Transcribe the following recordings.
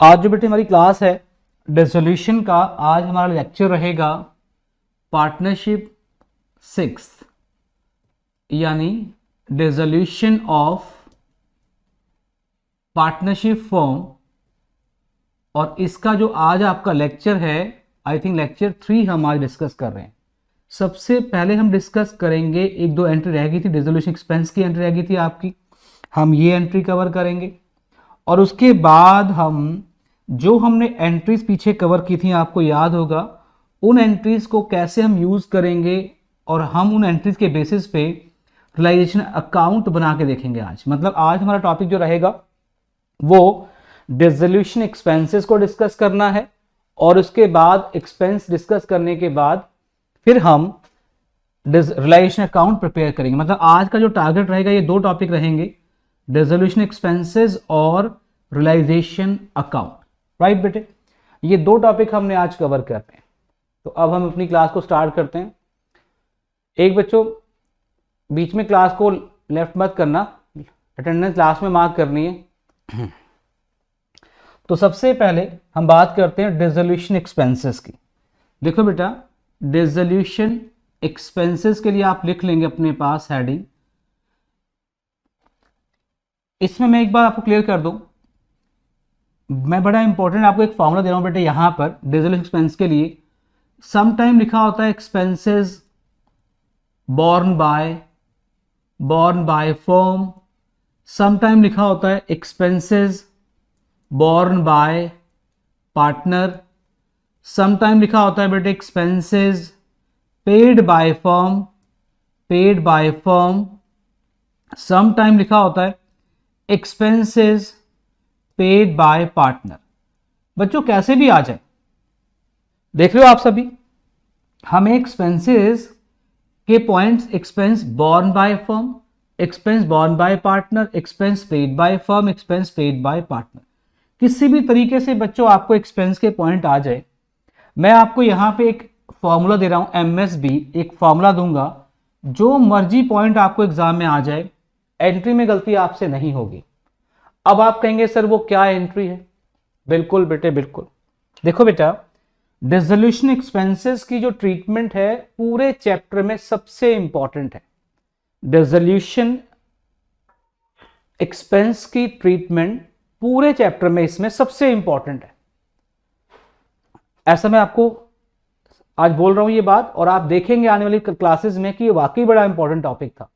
आज जो बेटे हमारी क्लास है डिसोल्यूशन का, आज हमारा लेक्चर रहेगा पार्टनरशिप 6 यानी डिसोल्यूशन ऑफ पार्टनरशिप फॉर्म। और इसका जो आज आपका लेक्चर है, आई थिंक लेक्चर 3 हम आज डिस्कस कर रहे हैं। सबसे पहले हम डिस्कस करेंगे, एक दो एंट्री रह गई थी, डिसोल्यूशन एक्सपेंस की एंट्री रह गई थी आपकी, हम ये एंट्री कवर करेंगे। और उसके बाद हम जो हमने एंट्रीज पीछे कवर की थी, आपको याद होगा, उन एंट्रीज को कैसे हम यूज करेंगे और हम उन एंट्रीज के बेसिस पे रियलाइजेशन अकाउंट बना के देखेंगे आज। मतलब आज हमारा टॉपिक जो रहेगा वो डिसोल्यूशन एक्सपेंसेस को डिस्कस करना है, और उसके बाद एक्सपेंस डिस्कस करने के बाद फिर हम रियलाइजेशन अकाउंट प्रिपेयर करेंगे। मतलब आज का जो टारगेट रहेगा, ये दो टॉपिक रहेंगे, डिसोल्यूशन एक्सपेंसेस और रियलाइजेशन अकाउंट। राइट बेटे, ये दो टॉपिक हमने आज कवर करते हैं। तो अब हम अपनी क्लास को स्टार्ट करते हैं। एक बच्चों बीच में क्लास को लेफ्ट मत करना, अटेंडेंस क्लास में मार्क करनी है। तो सबसे पहले हम बात करते हैं डिसोल्यूशन एक्सपेंसेस की। देखो बेटा, डिसोल्यूशन एक्सपेंसेस के लिए आप लिख लेंगे अपने पास हेडिंग। इसमें मैं एक बार आपको क्लियर कर दूं, मैं बड़ा इंपॉर्टेंट आपको एक फॉर्मूला दे रहा हूं बेटे यहां पर डिसोल्यूशन एक्सपेंस के लिए। सम टाइम लिखा होता है expenses borne by firm, some time लिखा होता है expenses borne by partner, some time लिखा होता है बेटे expenses paid by firm, some time लिखा होता है एक्सपेंसेस पेड बाय पार्टनर। बच्चों कैसे भी आ जाए, देख रहे हो आप सभी, हमें एक्सपेंसेस के points expense borne by firm, expense borne by partner, expense paid by firm, expense paid by partner, किसी भी तरीके से बच्चों आपको एक्सपेंस के पॉइंट आ जाए। मैं आपको यहां पे एक फॉर्मूला दे रहा हूं MSB, एक फॉर्मूला दूंगा, जो मर्जी पॉइंट आपको एग्जाम में आ जाए, एंट्री में गलती आपसे नहीं होगी। अब आप कहेंगे सर वो क्या एंट्री है? बिल्कुल बेटे बिल्कुल, देखो बेटा, डिसोल्यूशन एक्सपेंसेस की जो ट्रीटमेंट है पूरे चैप्टर में सबसे इंपॉर्टेंट है। डिसोल्यूशन एक्सपेंस की ट्रीटमेंट पूरे चैप्टर में इसमें सबसे इंपॉर्टेंट है। ऐसा मैं आपको आज बोल रहा हूं ये बात, और आप देखेंगे आने वाली क्लासेस में कि ये वाकई बड़ा इंपॉर्टेंट टॉपिक था।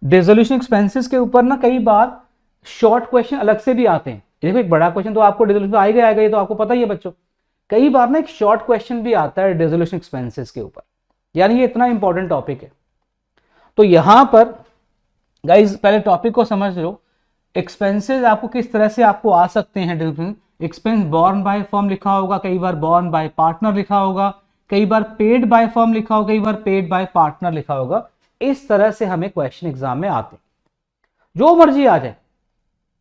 डिसोल्यूशन एक्सपेंसेस के ऊपर ना कई बार शॉर्ट क्वेश्चन अलग से भी आते हैं। देखो एक बड़ा क्वेश्चन तो आपको डिसोल्यूशन आएगा, ये तो आपको पता ही है बच्चों। कई बार ना एक शॉर्ट क्वेश्चन भी आता है डिसोल्यूशन एक्सपेंसेस के ऊपर, यानी ये इतना इंपॉर्टेंट टॉपिक है। तो यहां पर गाइज पहले टॉपिक को समझ लो, एक्सपेंसेस आपको किस तरह से आपको आ सकते हैं। एक्सपेंस बोर्न बाय फर्म लिखा होगा, कई बार बोर्न बाय पार्टनर लिखा होगा, कई बार पेड बाय फर्म लिखा होगा, कई बार पेड बाय पार्टनर लिखा होगा। इस तरह से हमें क्वेश्चन एग्जाम में आते हैं। जो मर्जी आ जाए,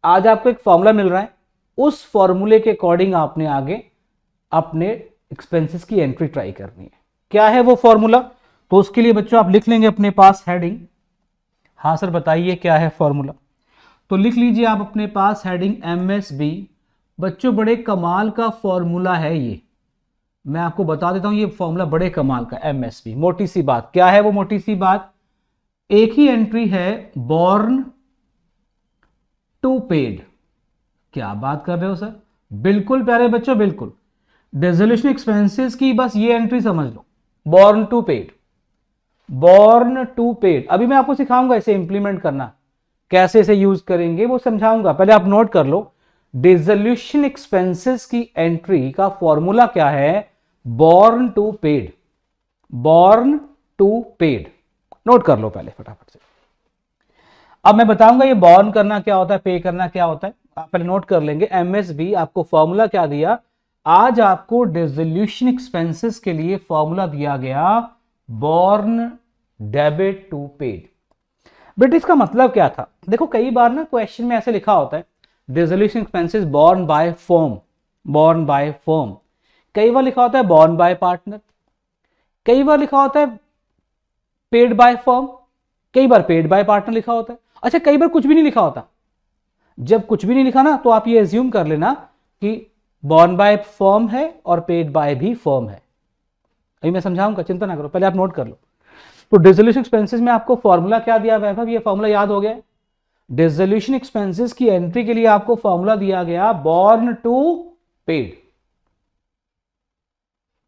आज आपको एक फॉर्मूला मिल रहा है, उस फॉर्मूले के अकॉर्डिंग आपने आगे अपने एक्सपेंसेस की एंट्री ट्राई करनी है। क्या है वो फॉर्मूला? तो उसके लिए बच्चों आप लिख लेंगे अपने पास हेडिंग। हाँ सर बताइए क्या है फॉर्मूला? तो लिख लीजिए आप अपने पास हेडिंग MSB। बच्चों बड़े कमाल का फॉर्मूला है ये, मैं आपको बता देता हूं, ये फॉर्मूला बड़े कमाल का MSB। मोटी सी बात, क्या है वो मोटी सी बात? एक ही एंट्री है, बोर्न टू पेड। क्या बात कर रहे हो सर? बिल्कुल प्यारे बच्चों बिल्कुल, डिसोल्यूशन एक्सपेंसेस की बस ये एंट्री समझ लो, borne to paid, borne to paid. अभी मैं आपको सिखाऊंगा इसे इंप्लीमेंट करना, कैसे इसे यूज करेंगे वो समझाऊंगा, पहले आप नोट कर लो। डिसोल्यूशन एक्सपेंसेस की एंट्री का फॉर्मूला क्या है? Borne to paid, borne to paid. Note कर लो पहले फटाफट से। अब मैं बताऊंगा ये बोर्न करना क्या होता है, पे करना क्या होता है, आप पहले नोट कर लेंगे। MSB आपको फॉर्मूला क्या दिया? आज आपको डिसोल्यूशन एक्सपेंसेस के लिए फॉर्मूला दिया गया बोर्न डेबिट टू पेड। बेटे इसका मतलब क्या था? देखो कई बार ना क्वेश्चन में ऐसे लिखा होता है dissolution expenses borne by firm, कई बार लिखा होता है बोर्न बाय पार्टनर, कई बार लिखा होता है पेड बाय फर्म, कई बार पेड बाय पार्टनर लिखा होता है। अच्छा कई बार कुछ भी नहीं लिखा होता। जब कुछ भी नहीं लिखा ना, तो आप ये एज्यूम कर लेना कि बॉर्न बाय फर्म है और पेड बाय भी फर्म है। अभी मैं समझाऊंगा, चिंता ना करो, पहले आप नोट कर लो। तो डिसोल्यूशन एक्सपेंसेस में आपको फॉर्मूला क्या दिया वैभव, ये फॉर्मूला याद हो गया। डिसोल्यूशन एक्सपेंसेस की एंट्री के लिए आपको फॉर्मूला दिया गया borne to paid,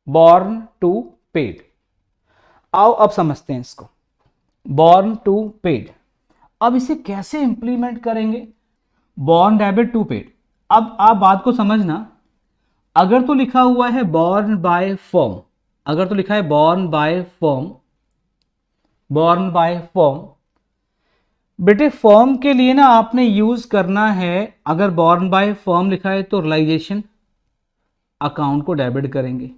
borne to paid. आओ अब समझते हैं इसको, बॉर्न टू पेड। अब इसे कैसे इंप्लीमेंट करेंगे, बॉर्न डेबिट टू पेड। अब आप बात को समझना, अगर तो लिखा हुआ है बॉर्न बाय फर्म, अगर तो लिखा है borne by firm, born by firm, बेटे फर्म के लिए ना आपने यूज करना है, अगर बॉर्न बाय फर्म लिखा है तो रियलाइजेशन अकाउंट को डेबिट करेंगे।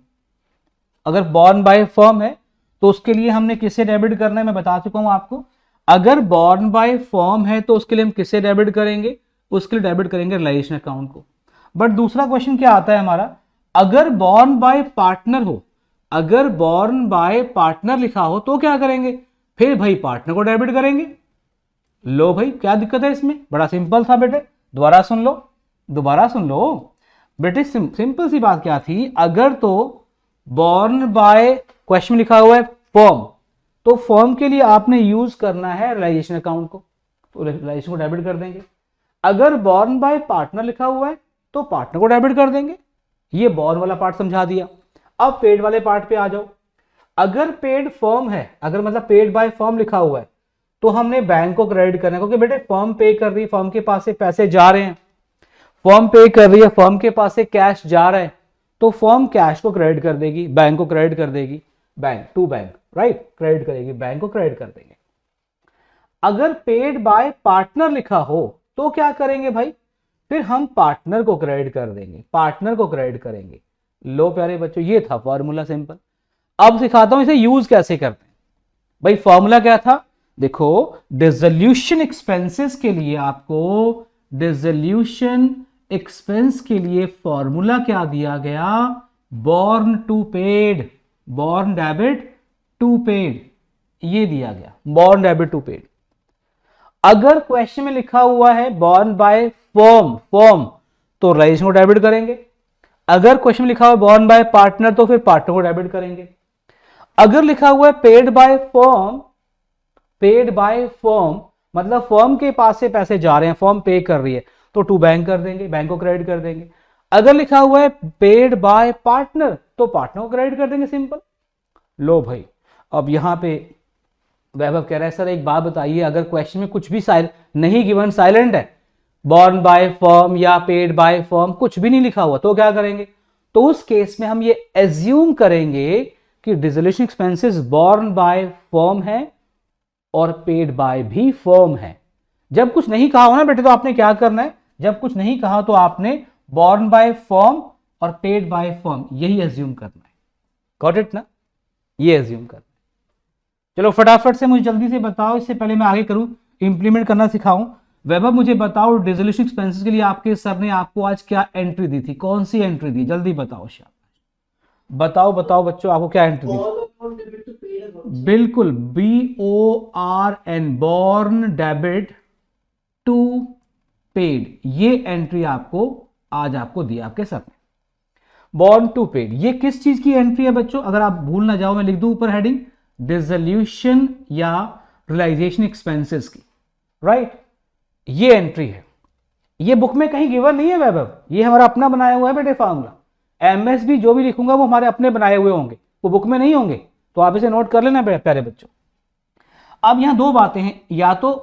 अगर बॉर्न बाय फर्म है तो उसके लिए हमने किसे डेबिट करना है, मैं बता चुका हूं आपको। अगर बॉर्न बाय फर्म है तो उसके लिए हम किसे डेबिट करेंगे, उसके लिए डेबिट करेंगे रियलाइजेशन अकाउंट को। बट दूसरा क्वेश्चन क्या आता है हमारा, अगर बॉर्न बाय पार्टनर हो, अगर बॉर्न बाय पार्टनर लिखा हो तो क्या करेंगे, फिर भाई पार्टनर को डेबिट करेंगे। लो भाई क्या दिक्कत है इसमें, बड़ा सिंपल था बेटे, दोबारा सुन लो, दोबारा सुन लो बेटे। सिंपल सी बात क्या थी, अगर तो बॉर्न बाय क्वेश्चन लिखा हुआ है फर्म, तो फर्म के लिए आपने यूज करना है रियलाइजेशन अकाउंट को, तो रियलाइजेशन को डेबिट कर देंगे। अगर बॉर्न बाय पार्टनर लिखा हुआ है तो पार्टनर को डेबिट कर देंगे। ये बॉर्न वाला पार्ट समझा दिया। अब पेड वाले पार्ट पे आ जाओ। अगर पेड फर्म है, अगर मतलब पेड बाय फर्म लिखा हुआ है तो हमने बैंक को क्रेडिट करना है, क्योंकि बेटे फर्म पे कर रही है, फर्म के पास से पैसे जा रहे हैं, फर्म पे कर रही है, फर्म के पास से कैश जा रहा है, तो फर्म कैश को क्रेडिट कर देगी, बैंक को क्रेडिट कर देगी, bank to bank, right, credit करेगी, बैंक को क्रेडिट कर देंगे। अगर पेड बाय पार्टनर लिखा हो तो क्या करेंगे भाई, फिर हम पार्टनर को क्रेडिट कर देंगे, पार्टनर को क्रेडिट करेंगे। लो प्यारे बच्चों, ये था फॉर्मूला सिंपल। अब सिखाता हूं इसे यूज कैसे करते हैं। भाई फॉर्मूला क्या था, देखो डिसोल्यूशन एक्सपेंसेस के लिए आपको, डिसोल्यूशन एक्सपेंस के लिए फॉर्मूला क्या दिया गया, borne to paid, borne debit to paid, ये दिया गया, बॉर्न डेबिट टू पेड। अगर क्वेश्चन में लिखा हुआ है बॉर्न बाय फर्म, फर्म तो रियलाइजेशन को डेबिट करेंगे। अगर क्वेश्चन में लिखा हुआ है बॉर्न बाय पार्टनर तो फिर पार्टनर को डेबिट करेंगे। अगर लिखा हुआ है paid by firm, paid by firm मतलब फर्म के पास से पैसे जा रहे हैं, फर्म पे कर रही है, तो टू बैंक कर देंगे, बैंक को क्रेडिट कर देंगे। अगर लिखा हुआ है पेड बाय पार्टनर तो पार्टनर को क्रेडिट कर देंगे, सिंपल। लो भाई अब यहां पे वैभव कह रहा है सर एक बात बताइए, अगर क्वेश्चन में कुछ भी नहीं गिवन, साइलेंट है, बॉर्न बाय फर्म या पेड बाय फर्म कुछ भी नहीं लिखा हुआ, तो क्या करेंगे, तो उस केस में हम ये एज्यूम करेंगे कि dissolution expenses borne by firm है और पेड बाय भी फर्म है। जब कुछ नहीं कहा हो ना बेटे तो आपने क्या करना है, जब कुछ नहीं कहा तो आपने बॉर्न बाय फर्म और पेड बाय फर्म यही एज्यूम करना है। गॉट इट ना, ये एज्यूम करना है। चलो फटाफट से मुझे जल्दी से बताओ, इससे पहले मैं आगे करूं, इंप्लीमेंट करना सिखाऊं। वैभव मुझे बताओ डिसोल्यूशन एक्सपेंसेस के लिए आपके सर ने आपको आज क्या एंट्री दी थी, कौन सी एंट्री दी, जल्दी बताओ शाबाश, बताओ बताओ बच्चों आपको क्या एंट्री दी। बिल्कुल, BORN, borne debit to paid, ये एंट्री आपको आज आपको दी आपके सर ने, बॉर्न टू पेड। ये किस चीज की एंट्री है बच्चों, अगर आप भूल ना जाओ मैं लिख दूं ऊपर हेडिंग, डिसोल्यूशन या रियलाइजेशन एक्सपेंसेस की, राइट, ये एंट्री है। ये बुक में कहीं गिवन नहीं है वैभव, ये हमारा अपना बनाया हुआ है बेटे फॉर्मूला। MSB जो भी लिखूंगा वो हमारे अपने बनाए हुए होंगे, वो बुक में नहीं होंगे, तो आप इसे नोट कर लेना प्यारे बच्चों। अब यहां दो बातें हैं, या तो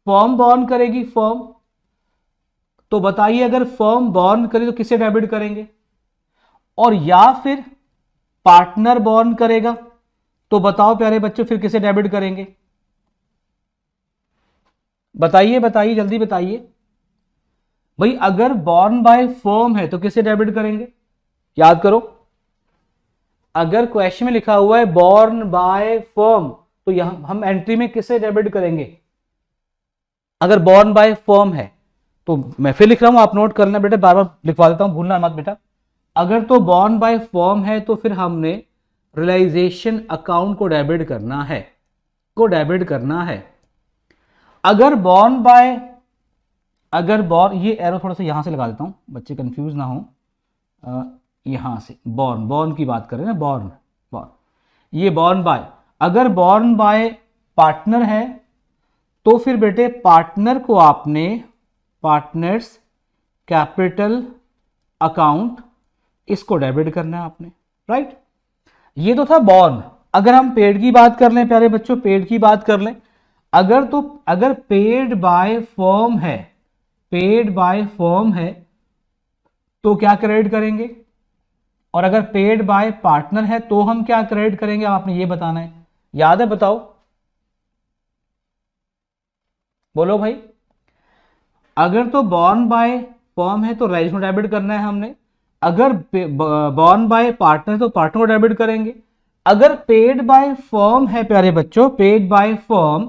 फर्म बॉर्न करेगी, फर्म, तो बताइए अगर फर्म बॉर्न करे तो किसे डेबिट करेंगे, और या फिर पार्टनर बॉर्न करेगा तो बताओ प्यारे बच्चों फिर किसे डेबिट करेंगे, बताइए बताइए जल्दी बताइए भाई। अगर बॉर्न बाय फर्म है तो किसे डेबिट करेंगे, याद करो, अगर क्वेश्चन में लिखा हुआ है बॉर्न बाय फर्म तो यहां हम एंट्री में किसे डेबिट करेंगे, अगर बॉर्न बाय फर्म है तो मैं फिर लिख रहा हूं, आप नोट कर लेना बेटा, बार बार लिखवा देता हूं, भूलना मत बेटा। अगर तो बॉर्न बाय फर्म है तो फिर हमने रियलाइजेशन अकाउंट को डेबिट करना है, को डेबिट करना है। अगर बॉर्न बाय, अगर बॉर्न, ये एरो थोड़ा सा यहां से लगा देता हूं बच्चे कंफ्यूज ना हो, यहां से बॉर्न की बात करें ना, बॉर्न ये बॉर्न बाय, अगर बॉर्न बाय पार्टनर है तो फिर बेटे पार्टनर को आपने पार्टनर्स कैपिटल अकाउंट इसको डेबिट करना है आपने, राइट। ये तो था बॉर्न। अगर हम पेड की बात कर लें प्यारे बच्चों, पेड की बात कर लें, अगर पेड बाय फर्म है, पेड बाय फर्म है तो क्या क्रेडिट करेंगे, और अगर पेड बाय पार्टनर है तो हम क्या क्रेडिट करेंगे, आपने ये बताना है। याद है, बताओ, बोलो भाई। अगर तो बॉर्न बाय फर्म है तो राइज को डेबिट करना है हमने, अगर बॉर्न बाय पार्टनर है तो पार्टनर को डेबिट करेंगे, अगर पेड बाय फर्म है प्यारे बच्चों, पेड बाय फर्म,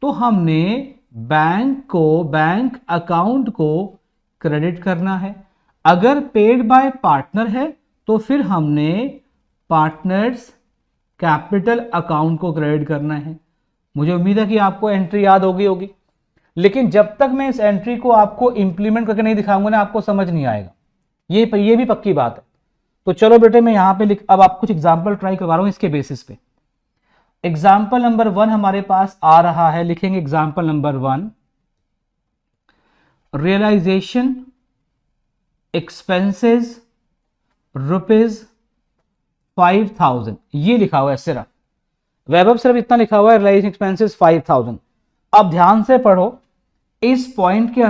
तो हमने बैंक अकाउंट को क्रेडिट करना है। अगर पेड बाय पार्टनर है तो फिर हमने पार्टनर्स कैपिटल अकाउंट को क्रेडिट करना है। मुझे उम्मीद है कि आपको एंट्री याद होगी, लेकिन जब तक मैं इस एंट्री को आपको इंप्लीमेंट करके नहीं दिखाऊंगा ना, आपको समझ नहीं आएगा, ये भी पक्की बात है। तो चलो बेटे मैं यहां पे अब आप कुछ एग्जाम्पल ट्राई करवा रहा हूं इसके बेसिस पे। एग्जाम्पल नंबर 1 हमारे पास आ रहा है, लिखेंगे एग्जाम्पल नंबर 1, रियलाइजेशन एक्सपेंसेस ₹5,000, ये लिखा हुआ है सिर्फ, वैभव सिर्फ इतना लिखा हुआ है, रियलाइजेशन एक्सपेंसेस 5,000। अब ध्यान से पढ़ो, इस पॉइंट के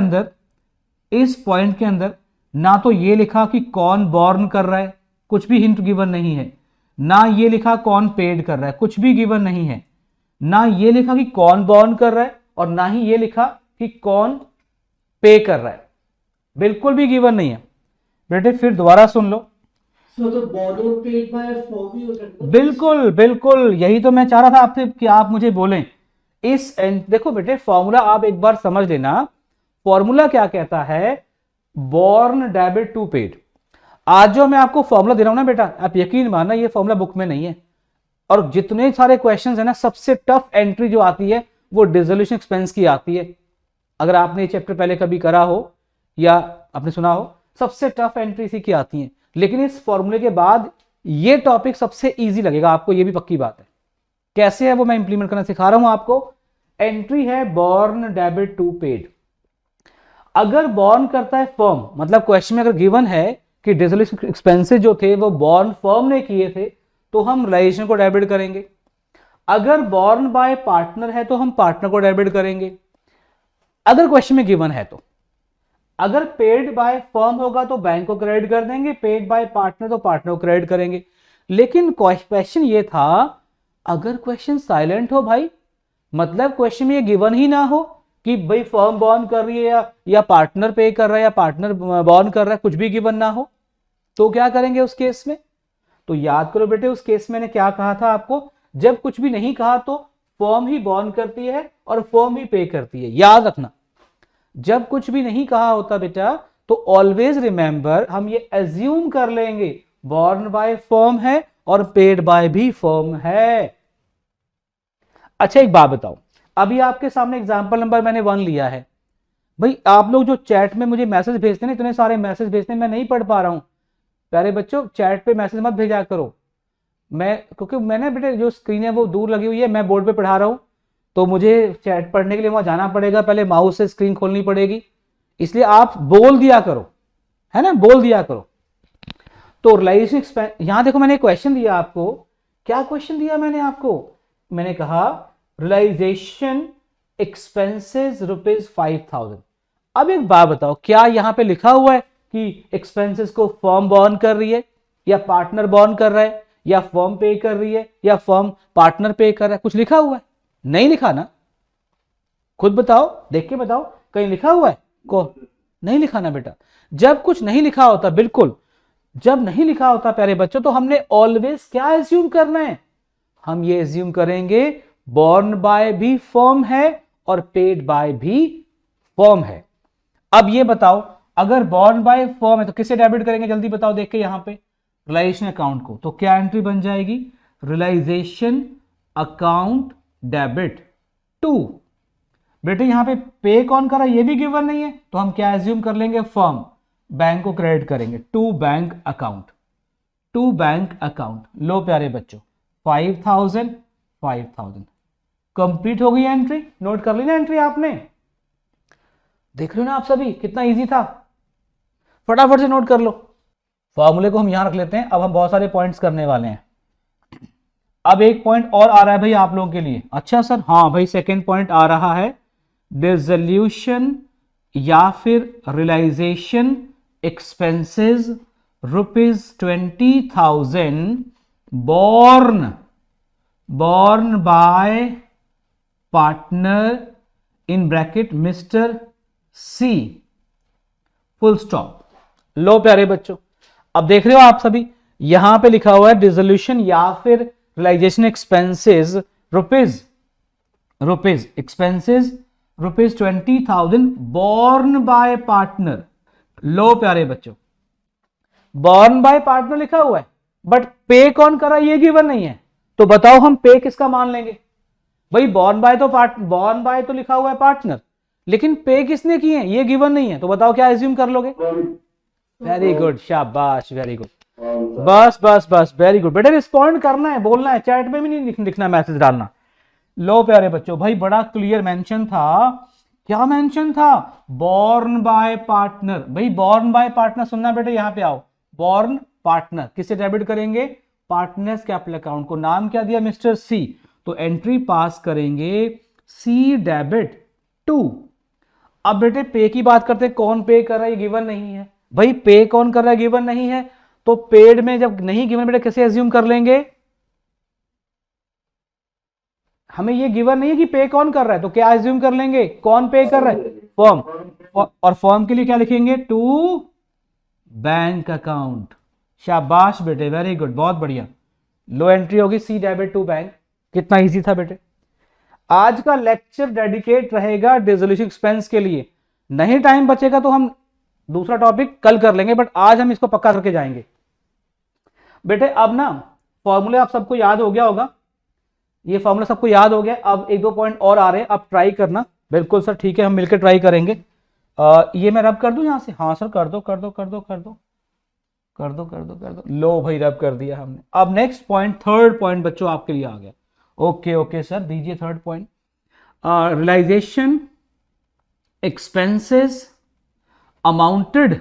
अंदर ना तो ये लिखा कि कौन बॉर्न कर रहा है, कुछ भी हिंट गिवन नहीं है, ना ये लिखा कौन पेड कर रहा है, कुछ भी गिवन नहीं है, ना ये लिखा कि कौन बॉर्न कर रहा है, और ना ही ये लिखा कि कौन पे कर रहा है, बिल्कुल भी गिवन नहीं है। बेटे फिर दोबारा सुन लो, तो बॉर्न पेड बाय फर्म ही हो सकता है। बिल्कुल यही तो मैं चाह रहा था आपसे कि आप मुझे बोलें। देखो बेटे फॉर्मूला आप एक बार समझ लेना, फॉर्मूला क्या कहता है, बॉर्न डेबिट टू पेड। आज जो मैं आपको फॉर्मूला दे रहा हूं ना बेटा, आप यकीन मानना ये फॉर्मूला बुक में नहीं है, और जितने सारे क्वेश्चंस है ना, सबसे टफ एंट्री जो आती है वो डिसोल्यूशन एक्सपेंस की आती है। अगर आपने ये चैप्टर पहले कभी करा हो या आपने सुना हो, सबसे टफ एंट्री इसी की आती है। लेकिन इस फॉर्मूले के बाद ये टॉपिक सबसे इजी लगेगा आपको, ये भी पक्की बात है। कैसे है वो मैं इंप्लीमेंट करना सिखा रहा हूं आपको। एंट्री है बॉर्न डेबिट टू पेड। अगर बॉर्न करता है फर्म, मतलब क्वेश्चन में अगर गिवन है कि डिसोल्यूशन एक्सपेंसेस जो थे वो बॉर्न फर्म ने किए थे, तो हम रियलाइजेशन को डेबिट करेंगे। अगर बॉर्न बाय पार्टनर है तो हम पार्टनर को डेबिट करेंगे, अगर क्वेश्चन में गिवन है तो। अगर पेड बाय फर्म होगा तो बैंक को क्रेडिट कर देंगे, पेड बाय पार्टनर तो पार्टनर को क्रेडिट करेंगे। लेकिन क्वेश्चन ये था, अगर क्वेश्चन साइलेंट हो भाई, मतलब क्वेश्चन में ये गिवन ही ना हो कि भाई फर्म बॉर्न कर रही है या पार्टनर पे कर रहा है या पार्टनर बॉर्न कर रहा है, कुछ भी गिवन ना हो, तो क्या करेंगे उस केस में। तो याद करो बेटे, उस केस में मैंने क्या कहा था आपको, जब कुछ भी नहीं कहा तो फर्म ही बॉर्न करती है और फर्म ही पे करती है। याद रखना, जब कुछ भी नहीं कहा होता बेटा तो ऑलवेज रिमेंबर, हम ये एज्यूम कर लेंगे बॉर्न बाय फर्म है और पेड बाय भी फर्म है। अच्छा एक बात बताओ, अभी आपके सामने एग्जांपल नंबर मैंने 1 लिया है। भाई आप लोग जो चैट में मुझे मैसेज भेजते हैं, इतने सारे मैसेज भेजते हैं, मैं नहीं पढ़ पा रहा हूं। प्यारे बच्चों चैट पे मैसेज मत भेजा करो, क्योंकि मैंने बेटे जो स्क्रीन है वो दूर लगी हुई है, मैं बोर्ड पे पढ़ा रहा हूं, तो मुझे चैट पढ़ने के लिए वहां जाना पड़ेगा, पहले माउस से स्क्रीन खोलनी पड़ेगी, इसलिए आप बोल दिया करो, है ना, बोल दिया करो। तो रियलाइजेशन, यहां देखो मैंने क्वेश्चन दिया आपको, क्या क्वेश्चन दिया मैंने आपको, मैंने कहा रियलाइजेशन एक्सपेंसेस ₹5,000। अब एक बात बताओ, क्या यहां पे लिखा हुआ है कि एक्सपेंसेस को फर्म बॉर्न कर रही है या पार्टनर बॉर्न कर रहा है या फर्म पे कर रही है या फर्म पार्टनर पे कर रहा है, कुछ लिखा हुआ है? नहीं लिखा ना, खुद बताओ, देख के बताओ, कहीं लिखा हुआ है? को नहीं लिखा ना बेटा। जब कुछ नहीं लिखा होता, बिल्कुल जब नहीं लिखा होता प्यारे बच्चों, तो हमने ऑलवेज क्या एज्यूम करना है, हम ये एज्यूम करेंगे बॉर्न बाय भी फर्म है और पेड बाय भी फर्म है। अब ये बताओ, अगर बॉर्न बाय फर्म है तो किसे डेबिट करेंगे, जल्दी बताओ देख के यहां पे, रियलाइजेशन अकाउंट को। तो क्या एंट्री बन जाएगी, रियलाइजेशन अकाउंट डेबिट टू। बेटे यहां पे पे कौन कर रहा है ये भी गिवन नहीं है, तो हम क्या एज्यूम कर लेंगे, फर्म। बैंक को क्रेडिट करेंगे, to bank account, to bank account. लो प्यारे बच्चों 5000 5000 कंप्लीट हो गई एंट्री। नोट कर ली ना एंट्री आपने, देख रहे हो ना आप सभी कितना इजी था, फटाफट से नोट कर लो। फॉर्मूले को हम यहां रख लेते हैं। अब हम बहुत सारे पॉइंट्स करने वाले हैं। अब एक पॉइंट और आ रहा है भाई आप लोगों के लिए। अच्छा सर, हाँ भाई सेकेंड पॉइंट आ रहा है, डिसोल्यूशन या फिर realisation expenses ₹20,000 borne by partner in bracket mister C, full stop. लो प्यारे बच्चों, अब देख रहे हो आप सभी यहां पे लिखा हुआ है डिसोल्यूशन या फिर realisation expenses rupees expenses ₹20,000 borne by partner. लो प्यारे बच्चों, borne by पार्टनर लिखा हुआ है, बट पे कौन करा ये गिवन नहीं है, तो बताओ हम पे किसका मान लेंगे भाई? borne by तो लिखा हुआ है पार्टनर, लेकिन पे किसने किए हैं ये गिवन नहीं है, तो बताओ क्या एज्यूम कर लोगे? वेरी गुड, शाबाश, वेरी गुड, बस बस बस, वेरी गुड बेटा। रिस्पॉन्ड करना है, बोलना है, चैट में भी नहीं लिखना, मैसेज डालना। लो प्यारे बच्चों, भाई बड़ा क्लियर मेंशन था। क्या मेंशन था? Born by partner. भाई बॉर्न बाय पार्टनर सुनना बेटे, यहां पे आओ। बॉर्न पार्टनर किससे डेबिट करेंगे? पार्टनर्स कैपिटल अकाउंट को। नाम क्या दिया? मिस्टर सी। तो एंट्री पास करेंगे सी डेबिट टू। अब बेटे पे की बात करते हैं, कौन पे कर रहा है ये गिवन नहीं है। भाई पे कौन कर रहा है गिवन नहीं है, तो पेड में जब नहीं गिवन बेटे कैसे एज्यूम कर लेंगे? हमें ये गिवन नहीं है कि पे कौन कर रहा है, तो क्या एज्यूम कर लेंगे? कौन पे कर रहा है? फर्म। और फर्म के लिए क्या लिखेंगे? To bank account. शाबाश बेटे, वेरी गुड, बहुत बढ़िया। लो एंट्री होगी सी डेबिट टू बैंक। कितना इजी था बेटे। आज का लेक्चर डेडिकेट रहेगा डिसोल्यूशन एक्सपेंस के लिए। नहीं टाइम बचेगा तो हम दूसरा टॉपिक कल कर लेंगे, बट आज हम इसको पक्का करके जाएंगे बेटे। अब ना फॉर्मूले आप सबको याद हो गया होगा, ये फॉर्मूला सबको याद हो गया। अब एक दो पॉइंट और आ रहे हैं, आप ट्राई करना। बिल्कुल सर, ठीक है, हम मिलकर ट्राई करेंगे। ये मैं रब कर दूं यहां से? हाँ सर, कर दो कर दो कर दो कर दो कर दो कर दो कर दो। लो भाई, रब कर दिया हमने। अब नेक्स्ट पॉइंट, थर्ड पॉइंट बच्चों आपके लिए आ गया। ओके ओके सर, दीजिए third point. Realisation expenses amounted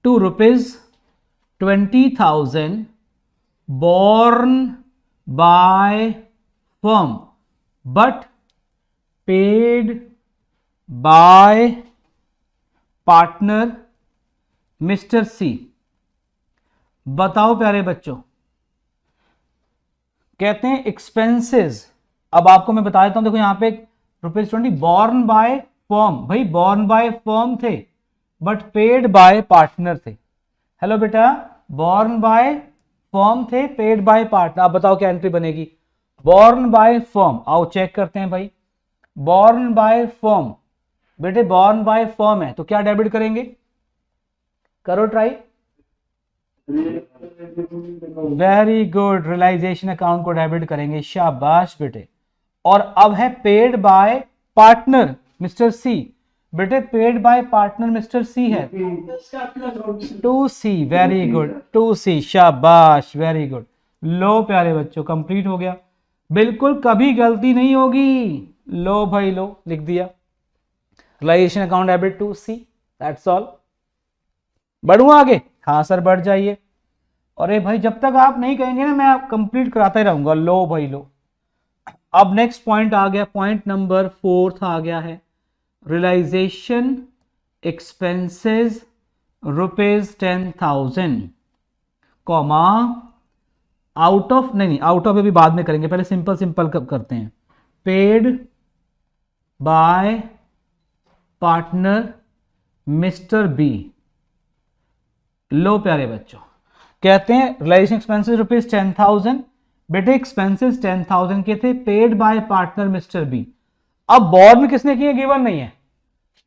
to ₹20,000 borne by firm but paid by partner mister C. बताओ प्यारे बच्चों, कहते हैं एक्सपेंसेस। अब आपको मैं बता देता हूं, देखो यहां पे ₹20 बॉर्न बाय फर्म। भाई बॉर्न बाय फर्म थे बट पेड बाय पार्टनर थे। हेलो बेटा, बॉर्न बाय फर्म थे, पेड बाय पार्टनर। आप बताओ क्या एंट्री बनेगी? Borne by firm. आओ चेक करते हैं भाई। बॉर्न बाय फर्म बेटे, बॉर्न बाय फर्म है तो क्या डेबिट करेंगे? करो try. Very good, realisation account को डेबिट करेंगे। शाबाश बेटे। और अब है पेड बाय पार्टनर मिस्टर सी। बेटे paid by partner mister C है, to C. Very good, to C, शाबाश, वेरी गुड। लो प्यारे बच्चों, कंप्लीट हो गया। बिल्कुल कभी गलती नहीं होगी। लो भाई लो, लिख दिया realisation account debit to C, that's all. बढ़ू आगे? हाँ सर बढ़ जाइए। अरे भाई जब तक आप नहीं कहेंगे ना, मैं कंप्लीट कराता ही रहूंगा। लो भाई लो। अब नेक्स्ट पॉइंट आ गया, पॉइंट नंबर 4 आ गया है। Realisation expenses ₹10,000 comma out of, नहीं आउट ऑफ अभी बाद में करेंगे, पहले सिंपल सिंपल करते हैं। Paid by partner mister B. लो प्यारे बच्चों, कहते हैं रियलाइजेशन एक्सपेंसेस ₹10,000। बेटे एक्सपेंसेस 10,000 के थे, paid by partner mister B. अब बॉर्न किसने किए गिवन नहीं है,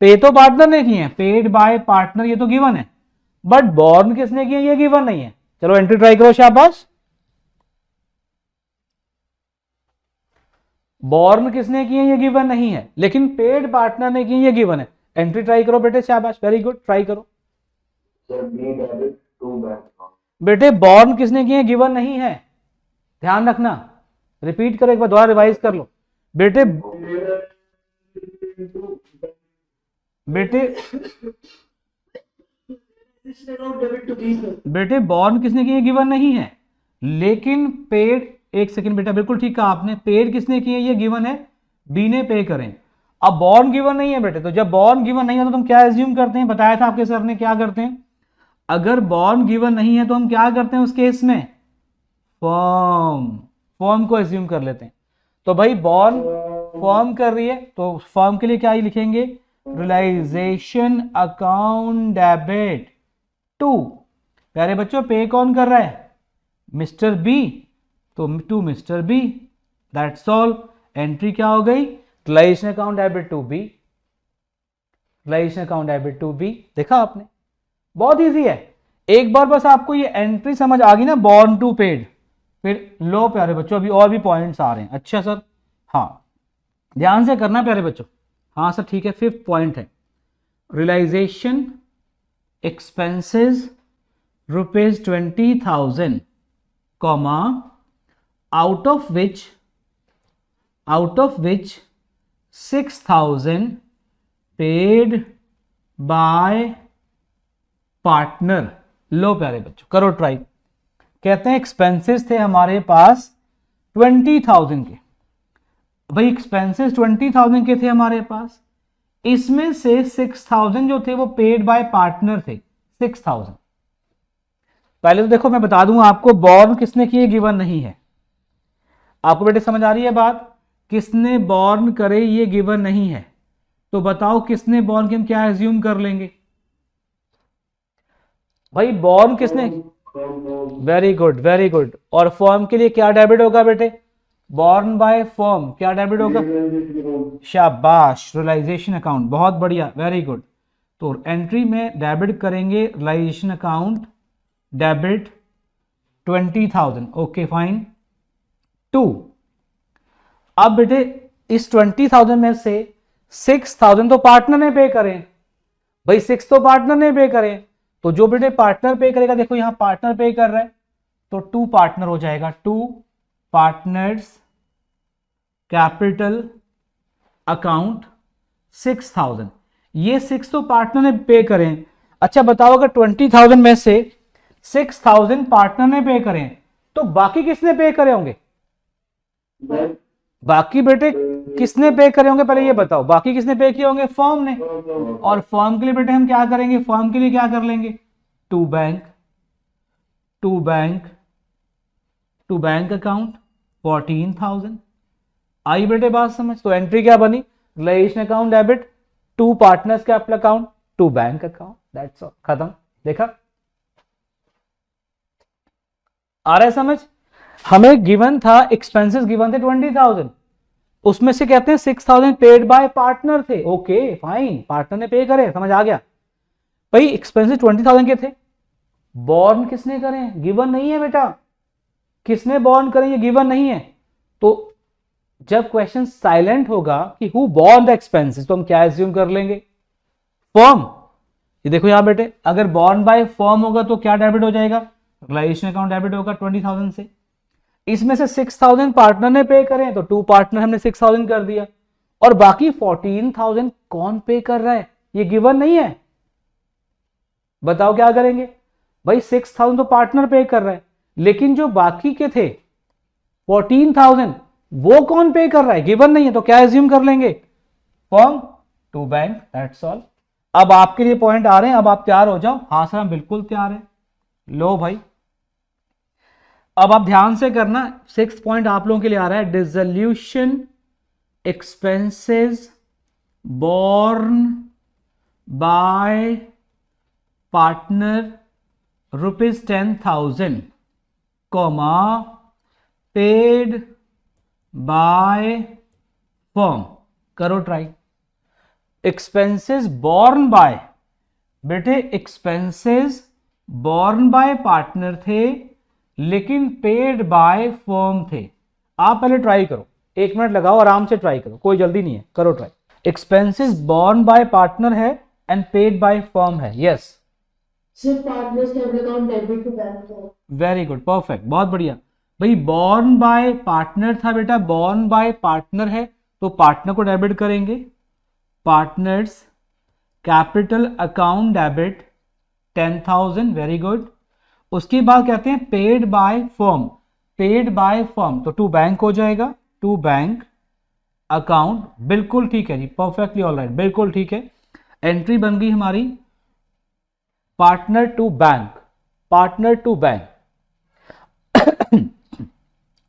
पे तो पार्टनर ने किए हैं, पेड बाय पार्टनर ये तो गिवन है, बट बॉर्न किसने किए ये गिवन नहीं है। चलो एंट्री ट्राई करो, शाबाश। बॉर्न किसने किए ये गिवन नहीं है, लेकिन पेड पार्टनर ने किए ये गिवन है। एंट्री ट्राई करो बेटे, शाबाश, वेरी गुड, ट्राई करो। बेटे बॉर्न किसने किए गिवन नहीं है, ध्यान रखना, रिपीट करो एक बार, दोबारा रिवाइज कर लो बेटे। बेटे बॉर्न किसने किए गिवन नहीं है, लेकिन पेड, एक सेकंड बेटा, बिल्कुल ठीक कहा आपने, पेड किसने किए ये गिवन है, बी ने पे करें। अब बॉर्न गिवन नहीं है बेटे, तो जब बॉर्न गिवन नहीं है तो तुम क्या एज्यूम करते हैं, बताया था आपके सर ने क्या करते हैं, अगर बॉर्न गिवन नहीं है तो हम क्या करते हैं उस केस में, फॉर्म को एज्यूम कर लेते हैं। तो भाई बॉर्न फॉर्म कर रही है तो फॉर्म के लिए क्या ही लिखेंगे, रियलाइजेशन अकाउंट डेबिट टू, प्यारे बच्चों पे कौन कर रहा है, मिस्टर बी, तो to mister B, that's all. Entry क्या हो गई, realisation account debit to B, realisation account debit to B, देखा आपने, बहुत इजी है। एक बार बस आपको ये एंट्री समझ आ गई ना, बॉर्न टू पेड, फिर लो प्यारे बच्चों, अभी और भी पॉइंट्स आ रहे हैं। अच्छा सर, हाँ ध्यान से करना प्यारे बच्चों, हाँ सर ठीक है, 5th पॉइंट है, realisation expenses ₹20,000, comma out of which 6,000 paid by partner। लो प्यारे बच्चों करो ट्राई, कहते हैं एक्सपेंसेस थे हमारे पास 20,000 के, भाई एक्सपेंसेस 20,000 के थे हमारे पास, इसमें से 6,000 जो थे वो पेड बाय पार्टनर थे, 6,000। पहले तो देखो मैं बता दूं आपको, बॉर्न किसने किए गिवन नहीं है, आपको बेटे समझ आ रही है बात, किसने बॉर्न करे ये गिवन नहीं है, तो बताओ किसने बॉर्न के हम क्या एज्यूम कर लेंगे, भाई बॉर्न किसने, वेरी गुड वेरी गुड, और फॉर्म के लिए क्या डेबिट होगा बेटे, बॉर्न बाय फॉर्म क्या डेबिट होगा, शाबाश, रियलाइजेशन अकाउंट, बहुत बढ़िया वेरी गुड। तो एंट्री में डेबिट करेंगे realisation account debit 20,000, okay fine. 2, अब बेटे इस 20,000 में से 6,000 तो पार्टनर ने पे करें, भाई 6 तो पार्टनर ने पे करें, तो जो बेटे पार्टनर पे करेगा, देखो यहां पार्टनर पे कर रहा है तो 2 पार्टनर हो जाएगा, 2 पार्टनर्स कैपिटल अकाउंट 6,000, ये 6 तो पार्टनर ने पे करें। अच्छा बताओ अगर 20,000 में से 6,000 पार्टनर ने पे करें तो बाकी किसने पे करे होंगे, बाकी बेटे किसने पे करे होंगे, पहले ये बताओ, बाकी किसने पे किए होंगे, फर्म ने, और फर्म के लिए बेटे हम क्या करेंगे, फर्म के लिए क्या कर लेंगे, टू बैंक अकाउंट 14,000। आई बेटे बात समझ, तो एंट्री क्या बनी, realisation account debit, 2 partners capital account, 2 bank account, that's all, खत्म। देखा आ रहा है समझ, हमें गिवन था एक्सपेंसेस गिवन थे 20,000, उसमें से कहते हैं 6,000 पेड बाय पार्टनर थे, ओके फाइन, पार्टनर ने पे करे, समझ आ गया। भाई एक्सपेंसेस 20,000 के थे, बॉर्न किसने करे, गिवन नहीं है बेटा, किसने बॉर्न करे ये गिवन नहीं है, तो जब क्वेश्चन साइलेंट होगा कि हु बॉर्न द एक्सपेंसेस, तो हम क्या एज्यूम कर लेंगे, फर्म। ये देखो यहां बेटे, अगर बॉर्न बाय फर्म होगा तो क्या डेबिट हो जाएगा, रियलाइजेशन अकाउंट डेबिट होगा 20,000 से, इसमें से 6,000 पार्टनर ने पे करें तो 2 पार्टनर हमने 6,000 कर दिया, और बाकी 14,000 कौन पे कर रहा है, ये गिवन नहीं है, बताओ क्या करेंगे, भाई 6,000 तो पार्टनर पे कर रहा है, लेकिन जो बाकी के थे 14,000 वो कौन पे कर रहा है, गिवन नहीं है, तो क्या एज्यूम कर लेंगे, firm to bank, that's all. अब आपके लिए पॉइंट आ रहे हैं, अब आप तैयार हो जाओ, हाँ सर हम बिल्कुल तैयार हैं, लो भाई अब आप ध्यान से करना, 6th पॉइंट आप लोगों के लिए आ रहा है, dissolution expenses borne by partner ₹10,000, comma paid by firm, करो ट्राई। एक्सपेंसेस बोर्न बाय, बेटे एक्सपेंसेस बोर्न बाय पार्टनर थे लेकिन पेड बाय फर्म थे, आप पहले ट्राई करो, 1 मिनट लगाओ, आराम से ट्राई करो, कोई जल्दी नहीं है, करो try. Expenses borne by partner है एंड पेड बाय फर्म है, यस सिर्फ partners capital account debit to bank को। वेरी गुड, परफेक्ट, बहुत बढ़िया। भाई बॉर्न बाय पार्टनर था बेटा, बॉर्न बाय पार्टनर है तो पार्टनर को डेबिट करेंगे, partners capital account debit 10,000, very good. उसके बाद कहते हैं paid by firm, paid by firm तो टू बैंक हो जाएगा, टू बैंक अकाउंट, बिल्कुल ठीक है जी, परफेक्टली ऑल राइट, बिल्कुल ठीक है। एंट्री बन गई हमारी partner to bank, partner to bank.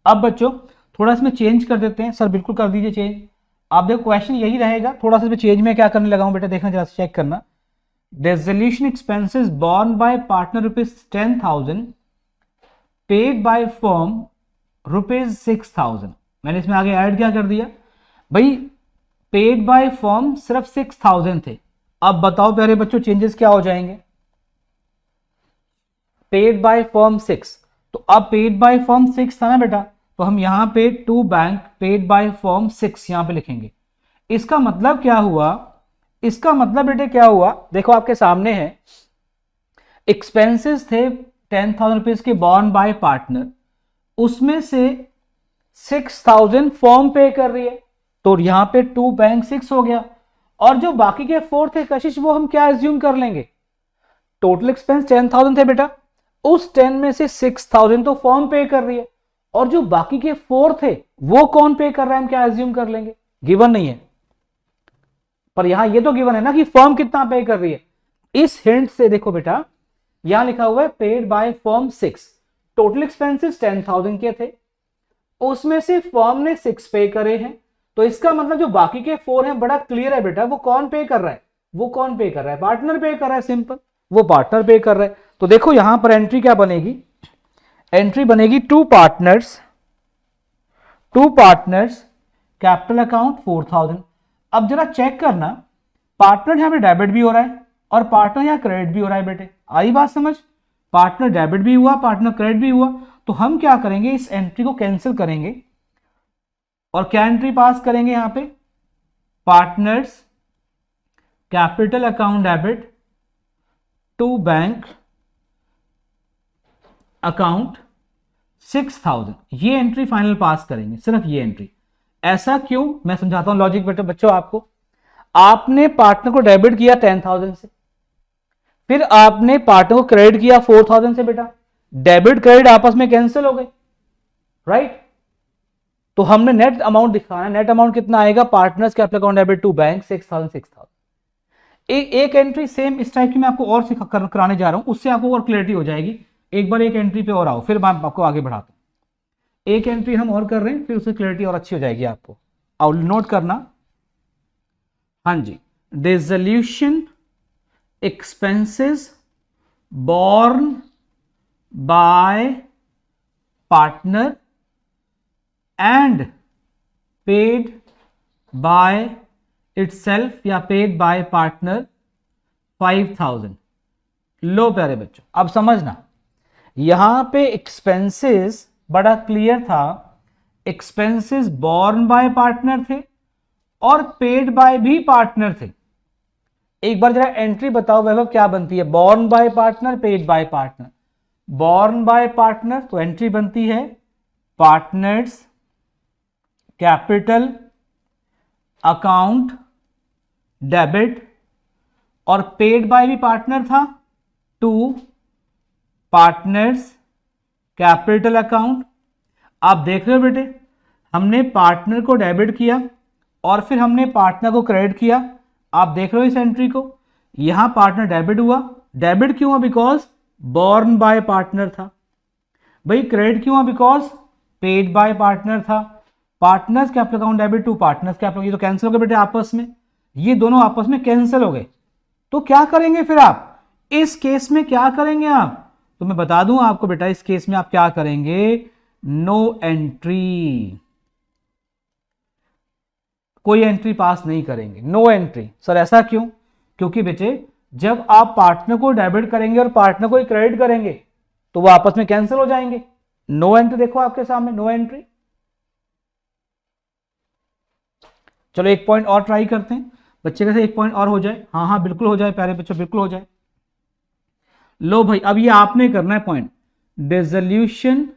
अब बच्चों थोड़ा इसमें चेंज कर देते हैं, सर बिल्कुल कर दीजिए चेंज। आप देखो क्वेश्चन यही रहेगा, थोड़ा सा इसमें चेंज में क्या करने लगा हूं बेटा, देखना जरा चेक करना। Resolution expenses borne by partner ₹10,000, paid by firm ₹6,000। मैंने इसमें आगे ऐड क्या कर दिया भाई, पेड बाय फर्म सिर्फ 6,000 थे। अब बताओ प्यारे बच्चों चेंजेस क्या हो जाएंगे। पेड बाय फर्म 6, तो अब पेड बाय फर्म 6 था ना बेटा, तो हम यहां पे to bank paid by firm 6 यहां पे लिखेंगे। इसका मतलब क्या हुआ, इसका मतलब बेटे क्या हुआ, देखो आपके सामने है, एक्सपेंसेस थे 10,000 रुपीज के बॉर्न बाय पार्टनर, उसमें से 6,000 फर्म पे कर रही है, तो यहां पे टू बैंक 6 हो गया। और जो बाकी के 4 थे कशिश, वो हम क्या एज्यूम कर लेंगे, टोटल एक्सपेंस 10,000 थे बेटा, उस 10 में से 6,000 तो फर्म पे कर रही है, और जो बाकी के 4 थे वो कौन पे कर रहा है, हम क्या एज्यूम कर लेंगे, गिवन नहीं है, पर यहां ये तो गिवन है ना कि फर्म कितना पे कर रही है। इस हिंट से देखो बेटा, यहां लिखा हुआ है paid by firm 6, total expenses 10,000 के थे, उसमें से फर्म ने 6 पे करे हैं, तो इसका मतलब जो बाकी के 4 हैं, बड़ा क्लियर है बेटा, वो कौन पे कर रहा है, वो कौन पे कर रहा है, पार्टनर पे कर रहा है, सिंपल, वो पार्टनर पे कर रहा है। तो देखो यहां पर एंट्री क्या बनेगी, एंट्री बनेगी to partners, to partners capital account 4,000। अब जरा चेक करना, पार्टनर यहां पे डेबिट भी हो रहा है और पार्टनर यहां क्रेडिट भी हो रहा है बेटे, आई बात समझ, पार्टनर डेबिट भी हुआ, पार्टनर क्रेडिट भी हुआ, तो हम क्या करेंगे, इस एंट्री को कैंसिल करेंगे और क्या एंट्री पास करेंगे यहां पे, partners capital account debit to bank account 6,000, ये एंट्री फाइनल पास करेंगे, सिर्फ ये एंट्री। ऐसा क्यों, मैं समझाता हूं लॉजिक बेटा बच्चों आपको। आपने पार्टनर को डेबिट किया 10,000 से, फिर आपने पार्टनर को क्रेडिट किया 4,000 से बेटा, डेबिट क्रेडिट आपस में कैंसिल हो गए, राइट। तो हमने नेट अमाउंट दिखाना, नेट अमाउंट कितना आएगा, partners capital account debit to bank 6,000 6,000। एक एंट्री सेम इस टाइप की मैं आपको और कराने जा रहा हूं, उससे आपको और क्लियरिटी हो जाएगी। एक बार एक एंट्री पे और आओ, फिर मैं आपको आगे बढ़ाता हूं। एक एंट्री हम और कर रहे हैं, फिर उससे क्लियरिटी और अच्छी हो जाएगी आपको। आओ नोट करना, हाँ जी, dissolution expenses borne by partner and paid by itself या पेड बाय पार्टनर 5,000। लो प्यारे बच्चों अब समझना, यहां पे एक्सपेंसेस बड़ा क्लियर था, एक्सपेंसेस बॉर्न बाय पार्टनर थे और पेड बाय भी पार्टनर थे। एक बार जरा एंट्री बताओ वैभव क्या बनती है, borne by partner paid by partner, born by partner तो एंट्री बनती है पार्टनर्स कैपिटल अकाउंट डेबिट, और पेड बाय भी पार्टनर था टू पार्टनर्स कैपिटल अकाउंट। आप देख रहे हो बेटे, हमने पार्टनर को डेबिट किया और फिर हमने पार्टनर को क्रेडिट किया। आप देख रहे हो इस एंट्री को, यहां पार्टनर डेबिट हुआ, डेबिट क्यों हुआ, बिकॉज बॉर्न बाय पार्टनर था। भाई क्रेडिट क्यों हुआ, बिकॉज पेड बाय पार्टनर था। Partners capital account debit to partners capital, ये तो कैंसिल हो गए बेटे आपस में, ये दोनों आपस में कैंसिल हो गए। तो क्या करेंगे फिर आप इस केस में, क्या करेंगे आप, तो मैं बता दूं आपको बेटा, इस केस में आप क्या करेंगे, नो एंट्री, कोई एंट्री पास नहीं करेंगे, नो एंट्री। सर ऐसा क्यों, क्योंकि बेटे जब आप पार्टनर को डेबिट करेंगे और पार्टनर को क्रेडिट करेंगे तो वो आपस में कैंसिल हो जाएंगे। नो एंट्री देखो आपके सामने, नो एंट्री। चलो एक पॉइंट और ट्राई करते हैं, बच्चे कैसे एक पॉइंट और हो जाए, हाँ हाँ बिल्कुल हो जाए प्यारे बच्चों, बिल्कुल हो जाए। लो भाई, अब ये आपने करना है point, dissolution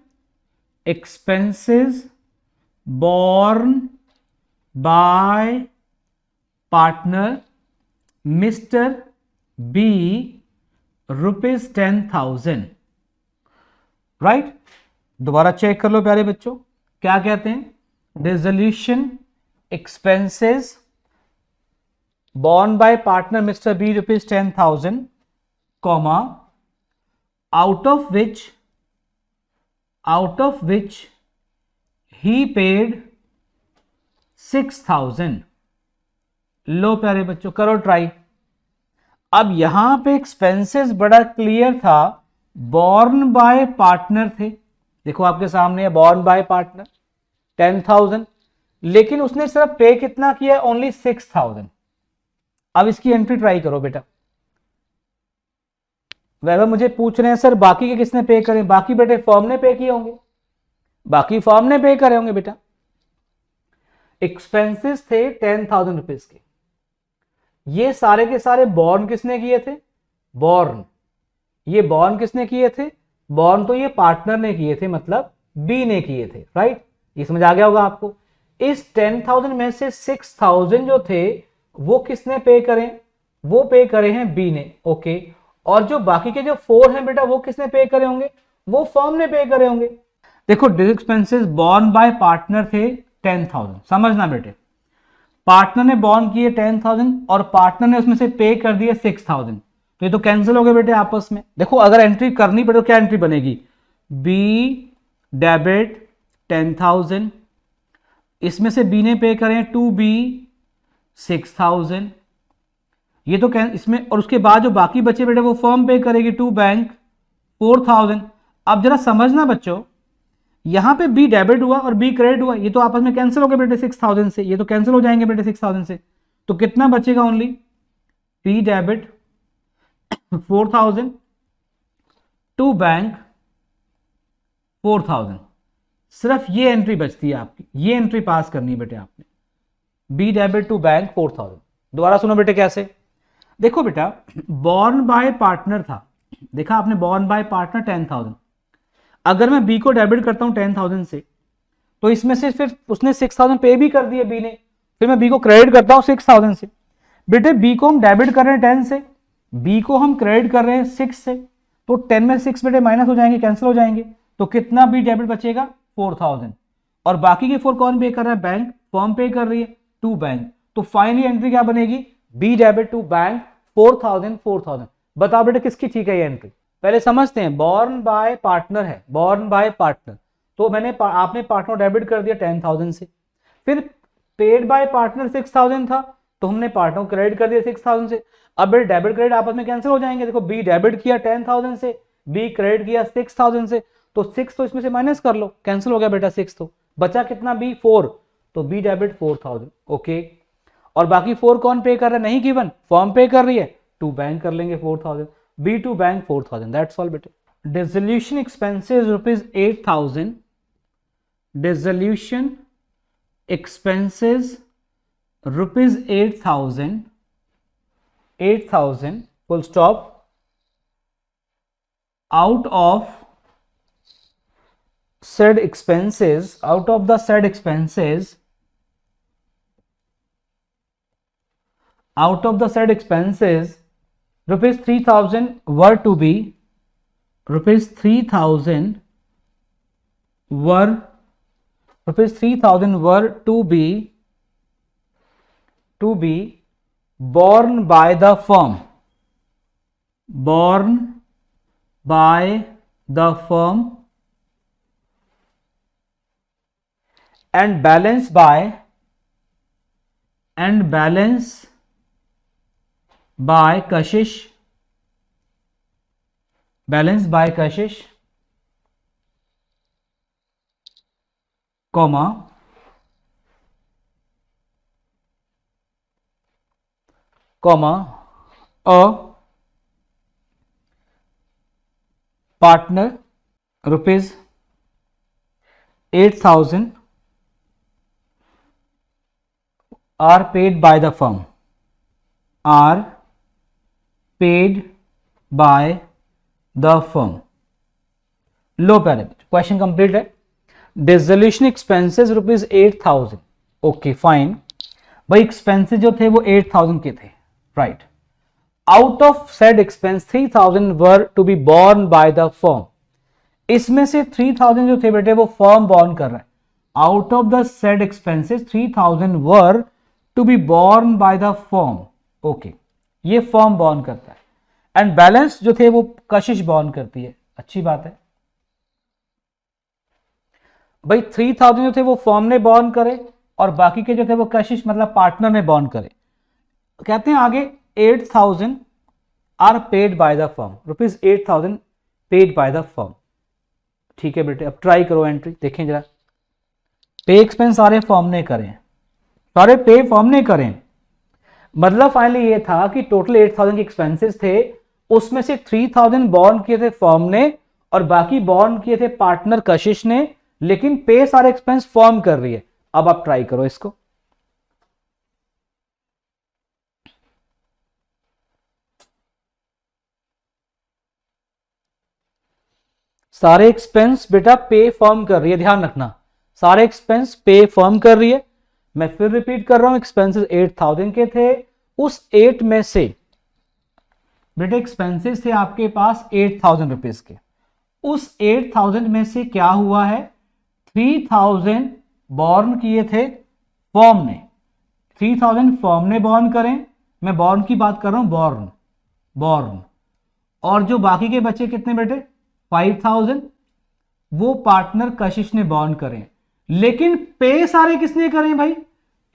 expenses borne by partner Mr. B rupees 10,000, right. दोबारा चेक कर लो प्यारे बच्चों, क्या कहते हैं, dissolution expenses borne by partner Mr. B rupees 10,000, comma, out of which he paid 6,000। लो प्यारे बच्चों, करो ट्राई। अब यहां पे एक्सपेंसेस बड़ा क्लियर था, बॉर्न बाय पार्टनर थे, देखो आपके सामने है बॉर्न बाय पार्टनर 10,000, लेकिन उसने सिर्फ पे कितना किया, ओनली 6,000। अब इसकी एंट्री ट्राई करो बेटा। वह मुझे पूछ रहे हैं सर बाकी के किसने पे करें, बाकी बेटे फर्म ने पे किए होंगे, बाकी फर्म ने पे करे होंगे बेटा। एक्सपेंसेस थे 10,000 रुपीज के, ये सारे के सारे बॉर्न किसने किए थे, बॉर्न, ये बॉर्न किसने किए थे, बॉर्न तो ये पार्टनर ने किए थे, मतलब बी ने किए थे, राइट। ये समझ आ गया होगा आपको। इस 10,000 में से 6,000 जो थे वो किसने पे करें, वो पे करे हैं बी ने, ओके। और जो बाकी के जो 4 हैं बेटा वो किसने पे करे होंगे, वो फर्म ने पे करे होंगे। देखो एक्सपेंसेस बॉर्न बाय पार्टनर थे 10,000, समझना बेटे, पार्टनर ने बॉर्न किए 10,000 और पार्टनर ने उसमें से पे कर दिए 6,000, तो ये तो कैंसिल हो गए बेटे आपस में। देखो अगर एंट्री करनी पड़े तो क्या एंट्री बनेगी, बी डेबिट 10,000, इसमें से बी ने पे करें टू बी 6,000, ये तो इसमें, और उसके बाद जो बाकी बचे बेटे वो फर्म पे करेगी टू बैंक 4,000। अब जरा समझना बच्चों, यहां पे बी डेबिट हुआ और बी क्रेडिट हुआ, ये तो आपस में कैंसिल हो गए बेटे 6,000 से, ये तो कैंसिल हो जाएंगे बेटे 6,000 से, तो कितना बचेगा, only B debit 4,000 to bank 4,000, सिर्फ ये एंट्री बचती है आपकी, ये एंट्री पास करनी है बेटे आपने, बी डेबिट टू बैंक 4,000। दोबारा सुनो बेटे कैसे, देखो बेटा बॉर्न बाय पार्टनर था, देखा आपने बॉर्न बाय पार्टनर 10,000, अगर मैं बी को डेबिट करता हूं 10,000 से, तो इसमें से फिर उसने 6,000 पे भी कर दिए बी ने, फिर मैं बी को क्रेडिट करता हूं 6,000 से। बेटे बी को हम डेबिट कर रहे हैं 10 से, बी को हम क्रेडिट कर रहे हैं 6 से, तो 10 में 6 बेटे माइनस हो जाएंगे, कैंसिल हो जाएंगे, तो कितना बी डेबिट बचेगा 4,000, और बाकी के 4 कौन पे कर रहा है, बैंक, फर्म पे कर रही है टू बैंक, तो फाइनली एंट्री क्या बनेगी, बी डेबिट टू बैंक 4,000। बताओ बेटे किसकी ठीक है ये एंट्री, पहले समझते हैं। बॉर्न बाय पार्टनर है, बॉर्न बाय पार्टनर, तो मैंने आपने पार्टनर डेबिट कर दिया 10,000 से, फिर पेड बाय पार्टनर 6,000 था, तो हमने पार्टनर क्रेडिट कर दिया 6,000 से। अब डेबिट क्रेडिट आपस में कैंसिल हो जाएंगे, देखो बी डेबिट किया 10,000 से, बी क्रेडिट किया 6,000 से, तो 6 तो इसमें से माइनस कर लो, कैंसिल हो गया बेटा 6, तो बचा कितना बी 4, तो बी डेबिट 4,000, ओके। और बाकी 4 कौन पे कर रहा है, नहीं गिवन, फर्म पे कर रही है, टू बैंक कर लेंगे 4,000, B to bank 4,000, that's all बेटे। Dissolution expenses rupees 8,000, dissolution expenses rupees 8,000, 8,000 full stop, out of said expenses, out of the said expenses, out of the said expenses, rupees 3,000 were to be, rupees 3,000 were, rupees 3,000 were to be borne by the firm, borne by the firm, and balance by, and balance by Kashish, balance by Kashish, comma, comma, a partner rupees 8,000 are paid by the firm, are paid by the firm. लो parameter, question complete है। Dissolution expenses ₹8,000। Okay fine, भाई expenses जो थे वो 8,000 के थे, right. Out of said expense 3,000 were to be borne by the firm. इसमें से 3,000 जो थे बेटे वो फर्म बॉर्न कर रहा है। Out of the said expenses 3,000 were to be borne by the firm. Okay, ये फर्म बॉर्न करता है एंड बैलेंस जो थे वो कशिश बॉर्न करती है। अच्छी बात है भाई, 3,000 जो थे वो फर्म ने बॉर्न करे और बाकी के जो थे वो कशिश मतलब पार्टनर ने बॉर्न करे। कहते हैं आगे 8,000 are paid by the firm, ₹8,000 paid by the firm. ठीक है बेटे, अब ट्राई करो एंट्री, देखें जरा। पे एक्सपेंस सारे फर्म ने करें, सारे पे फर्म ने करें, मतलब फाइनली ये था कि टोटल 8,000 के एक्सपेंसेस थे, उसमें से 3,000 बॉर्न किए थे फर्म ने और बाकी बॉर्न किए थे पार्टनर कशिश ने, लेकिन पे सारे एक्सपेंस फर्म कर रही है। अब आप ट्राई करो इसको। सारे एक्सपेंस बेटा पे फर्म कर रही है, ध्यान रखना, सारे एक्सपेंस पे फर्म कर रही है। मैं फिर रिपीट कर रहा हूं, एक्सपेंसेस 8,000 के थे, उस 8 में से बेटे एक्सपेंसेस थे आपके पास 8,000 रुपीज के। उस 8,000 में से क्या हुआ है, 3,000 बॉर्न किए थे फर्म ने, 3,000 फर्म ने बॉर्न करें, मैं बॉर्न की बात कर रहा हूं, बॉर्न बॉर्न। और जो बाकी के बच्चे कितने बेटे 5,000 वो पार्टनर कशिश ने बॉर्न करें, लेकिन पे सारे किसने करें भाई,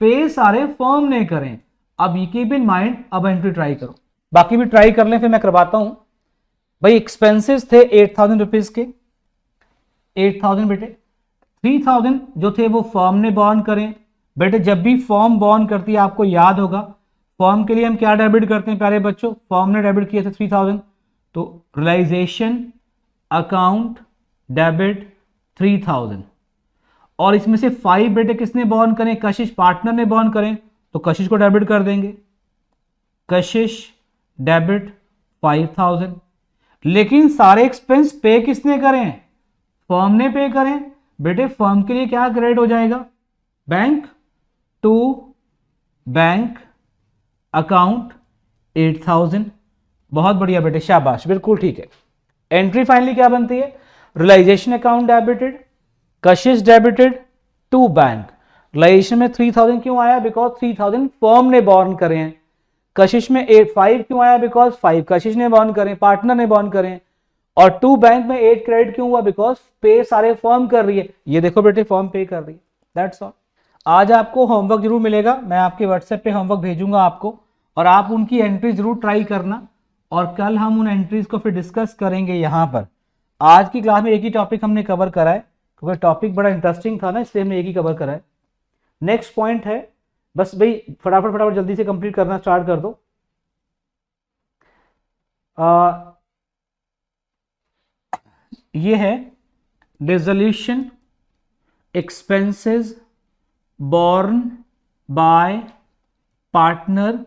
पे सारे फर्म ने करें। अब ये कीप इन माइंड, अब एंट्री ट्राई करो, बाकी भी ट्राई कर लें फिर मैं करवाता हूं। भाई एक्सपेंसेस थे 8,000 रुपीज के, 8,000 बेटे, 3,000 जो थे वो फर्म ने बॉर्न करें। बेटे जब भी फर्म बॉर्न करती है आपको याद होगा, फर्म के लिए हम क्या डेबिट करते हैं प्यारे बच्चों, फर्म ने डेबिट किए थे 3,000, तो रियलाइजेशन अकाउंट डेबिट 3,000। और इसमें से 5 बेटे किसने बॉर्न करें, कशिश पार्टनर ने बॉर्न करें, तो कशिश को डेबिट कर देंगे, कशिश डेबिट 5,000। लेकिन सारे एक्सपेंस पे किसने करें, फर्म ने पे करें। बेटे फर्म के लिए क्या क्रेडिट हो जाएगा, बैंक टू बैंक अकाउंट 8,000। बहुत बढ़िया बेटे, शाबाश, बिल्कुल ठीक है। एंट्री फाइनली क्या बनती है, realisation account debited, Kashish debited to bank. Realisation में 3,000 क्यों आया, बिकॉज 3,000 फर्म ने बॉर्न करें हैं। कशिश में 5 क्यों आया, बिकॉज 5 कशिश ने बॉर्न करें, पार्टनर ने बॉर्न करें। और टू बैंक में 8 क्रेडिट क्यों हुआ, बिकॉज पे सारे फर्म कर रही है। ये देखो बेटे फर्म पे कर रही है, दैट्स ऑल। आज आपको होमवर्क जरूर मिलेगा, मैं आपके व्हाट्सएप पे होमवर्क भेजूंगा आपको, और आप उनकी एंट्री जरूर ट्राई करना, और कल हम उन एंट्रीज को फिर डिस्कस करेंगे यहाँ पर। आज की क्लास में एक ही टॉपिक हमने कवर करा है, क्योंकि टॉपिक बड़ा इंटरेस्टिंग था ना, इसलिए हमने एक ही कवर करा है। नेक्स्ट पॉइंट है, बस भाई फटाफट फटाफट जल्दी से कंप्लीट करना स्टार्ट कर दो। ये है dissolution expenses borne by partner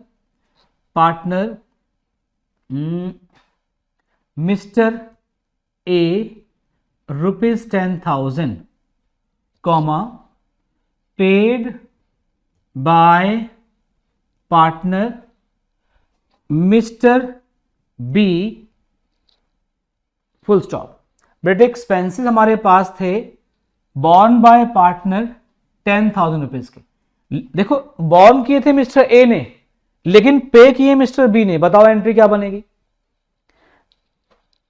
mister A ₹10,000, comma paid by partner mister B, full stop. बेटे एक्सपेंसेस हमारे पास थे बॉर्न बाय पार्टनर 10,000 रुपीज के। देखो बॉर्न किए थे मिस्टर ए ने, लेकिन पे किए मिस्टर बी ने। बताओ एंट्री क्या बनेगी,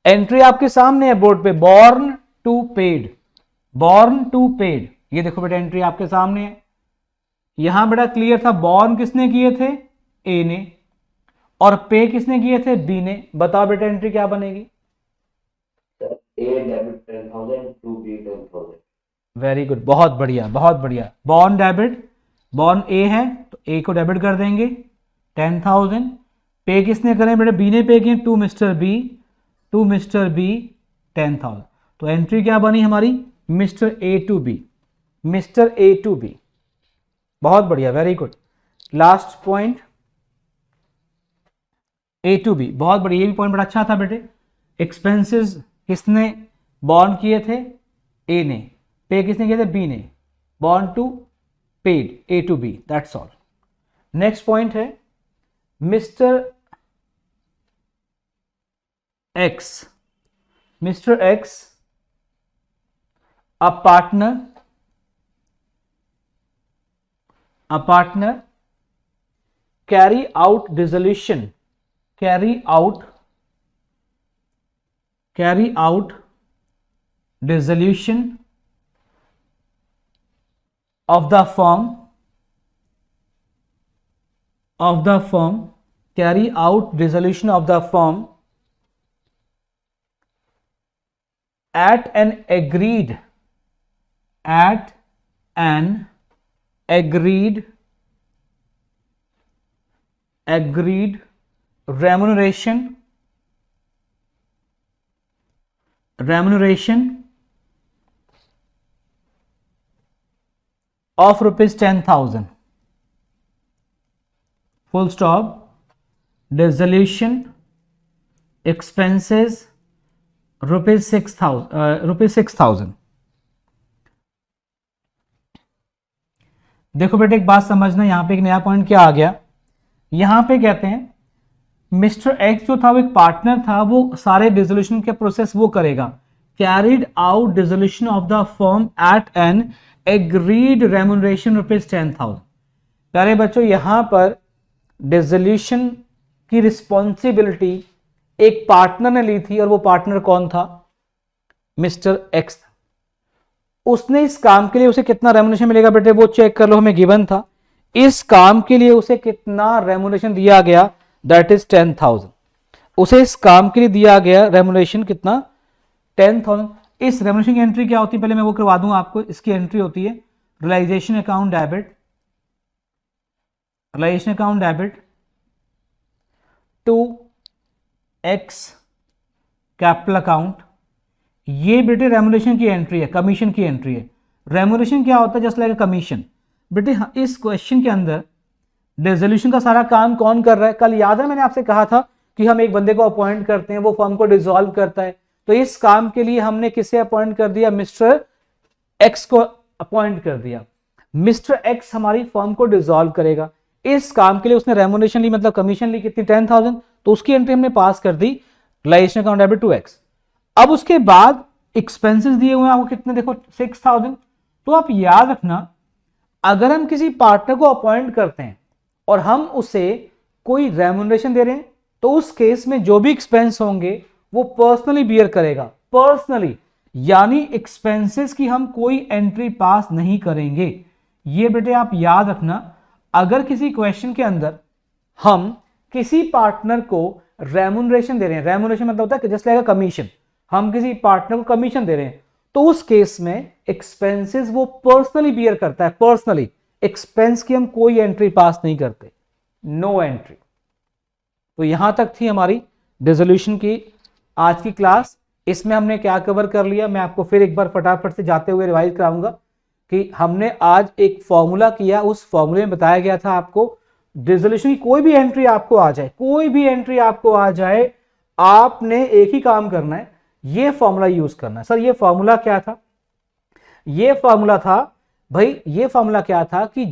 एंट्री आपके सामने है बोर्ड पे, borne to paid, borne to paid. ये देखो बेटा एंट्री आपके सामने है। यहां बेटा क्लियर था, बॉर्न किसने किए थे, ए ने, और पे किसने किए थे, बी ने। बताओ बेटा एंट्री क्या बनेगी, A debit 10,000 to B 10,000. Very good, बहुत बढ़िया बहुत बढ़िया। बॉर्न डेबिट, बॉर्न ए है तो ए को डेबिट कर देंगे 10,000। पे किसने करें बेटा, बी ने पे किए टू मिस्टर बी 10,000। तो एंट्री क्या बनी हमारी, mister A to B, mister A to B. बहुत बढ़िया, very good. Last point A to B, बहुत बढ़िया, ये भी पॉइंट बड़ा अच्छा था बेटे। एक्सपेंसेस किसने बॉर्न किए थे? ए ने। पे किसने किए थे? बी ने। Borne to paid, A to B, that's all. Next point है mister X. Mister X a partner carry out dissolution of the firm carry out dissolution of the firm at an agreed remuneration of rupees 10,000, full stop. Dissolution expenses rupees 6,000। देखो बेटे एक बात समझना, यहां पे एक नया पॉइंट क्या आ गया। यहां पे कहते हैं मिस्टर एक्स जो था वो एक पार्टनर था, वो सारे डिसोल्यूशन के प्रोसेस वो करेगा। Carried out dissolution of the firm at an agreed remuneration rupees 10,000। प्यारे बच्चों यहां पर डिसोल्यूशन की रिस्पॉन्सिबिलिटी एक पार्टनर ने ली थी, और वो पार्टनर कौन था? Mister x. उसने इस काम के लिए उसे कितना रेम्यूनरेशन मिलेगा बेटे वो चेक कर लो, हमें गिवन था। इस काम के लिए उसे कितना रेम्यूनरेशन दिया गया? That is 10,000। उसे इस काम के लिए दिया गया रेम्यूनरेशन कितना? 10,000। इस रेम्यूनरेशन की एंट्री क्या होती है पहले मैं वो करवा दूं आपको। इसकी एंट्री होती है realisation account debit to X capital account. ये बेटे रेम्यूनरेशन की एंट्री है, कमीशन की एंट्री है। रेम्यूनरेशन क्या होता है? Just like commission. बेटे इस क्वेश्चन के अंदर डिसोल्यूशन का सारा काम कौन कर रहा है? कल याद है मैंने आपसे कहा था कि हम एक बंदे को अपॉइंट करते हैं, वो फर्म को डिसॉल्व करता है। तो इस काम के लिए हमने किसे अपॉइंट कर दिया? मिस्टर एक्स को अपॉइंट कर दिया। मिस्टर एक्स हमारी फर्म को डिसॉल्व करेगा। इस काम के लिए उसने रेम्यूनरेशन ली, मतलब कमीशन ली कितनी? 10,000। तो उसकी एंट्री हमने पास कर दी realisation account debit to X. अब उसके बाद एक्सपेंसेस दिए हुए हैं आपको कितने? देखो 6,000। तो आप याद रखना अगर हम किसी पार्टनर को अपॉइंट करते हैं और हम उसे कोई रेम्यूनरेशन दे रहे हैं तो उस केस में जो भी एक्सपेंस होंगे वो पर्सनली बियर करेगा। पर्सनली यानी एक्सपेंसेस की हम कोई एंट्री पास नहीं करेंगे। ये बेटे आप याद रखना। अगर किसी क्वेश्चन के अंदर हम किसी पार्टनर को रेम्यूनरेशन दे रहे हैं, रेम्यूनरेशन मतलब होता है जस्ट लाइक कमीशन, हम किसी पार्टनर को कमीशन दे रहे हैं तो उस केस में एक्सपेंसेस वो पर्सनली बियर करता है। पर्सनली एक्सपेंस की हम कोई एंट्री पास नहीं करते, नो एंट्री। तो यहां तक थी हमारी डिसोल्यूशन की आज की क्लास। इसमें हमने क्या कवर कर लिया मैं आपको फिर एक बार फटाफट से जाते हुए रिवाइज कराऊंगा कि हमने आज एक फॉर्मूला किया। उस फॉर्मूले में बताया गया था आपको डिसोल्यूशन की कोई भी एंट्री आपको आ जाए, कोई भी एंट्री आपको आ जाए, आपने एक ही काम करना है, ये फॉर्मूला यूज करना है। सर ये फॉर्मूला क्या था? ये फॉर्मूला था भाई, ये फॉर्मूला क्या था कि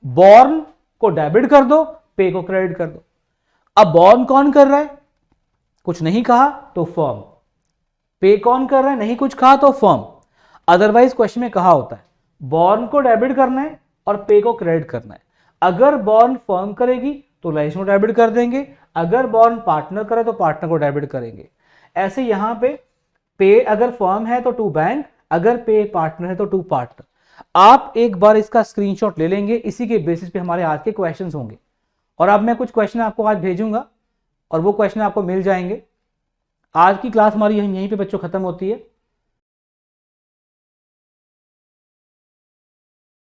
बॉर्न को डेबिट कर दो, पे को क्रेडिट कर दो। अब बॉर्न कौन कर रहा है? कुछ नहीं कहा तो फर्म। पे कौन कर रहा है? नहीं कुछ कहा तो फर्म। अदरवाइज क्वेश्चन में कहा होता है बॉर्न को डेबिट करना है और पे को क्रेडिट करना है। अगर बॉर्न फर्म करेगी तो लाइसेंस को डेबिट कर देंगे, अगर बॉर्न पार्टनर करे तो पार्टनर को डेबिट करेंगे। ऐसे यहां पे अगर फर्म है तो टू बैंक, अगर पे पार्टनर है तो टू पार्टनर। आप एक बार इसका स्क्रीनशॉट ले लेंगे, इसी के बेसिस पे हमारे आज के क्वेश्चंस होंगे। और अब मैं कुछ क्वेश्चन आपको आज भेजूंगा और वो क्वेश्चन आपको मिल जाएंगे। आज की क्लास हमारी यहीं पे बच्चों खत्म होती है।